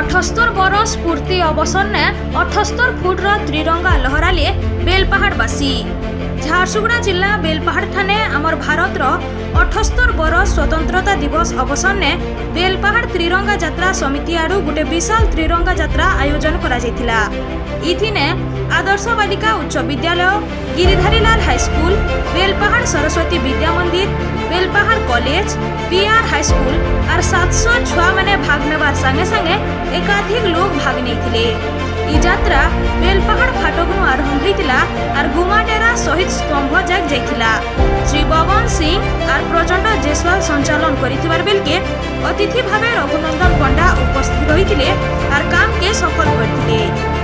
78 बरस पूर्ति अवसर ने 78 फुट त्रिरंगा लहराले बेलपाहाड़वासी। झारसुगुड़ा जिला बेलपाहाड़ ठाने आमर भारत 78 बरस स्वतंत्रता दिवस अवसर ने बेलपाहाड़ त्रिरंगा यात्रा समिति आड़ू गोटे विशाल त्रिरंगा यात्रा आयोजन करा जायतिला। इथिने आदर्श बालिका उच्च विद्यालय, गिरिधारीलाल हाईस्कूल, बेलपाहाड़ सरस्वती विद्या मंदिर, बेलपाहाड़ कॉलेज, पीआर हाईस्कूल और 700 छुआ माने भाग नेबार संगे संगे एकाधिक लोग भाग नहीं। ई यात्रा बेलपाहाड़ फाटकनु आरंभ होइतिला और गुमाडेरा शहीद स्तंभ जाग जाइतिला। श्री बबन सिंह और प्रचंड जयसवाल संचालन करिथिबार बेलके अतिथि भावे रघुनंदन पंडा उपस्थित रहिथिले और काम के सफल करथिले।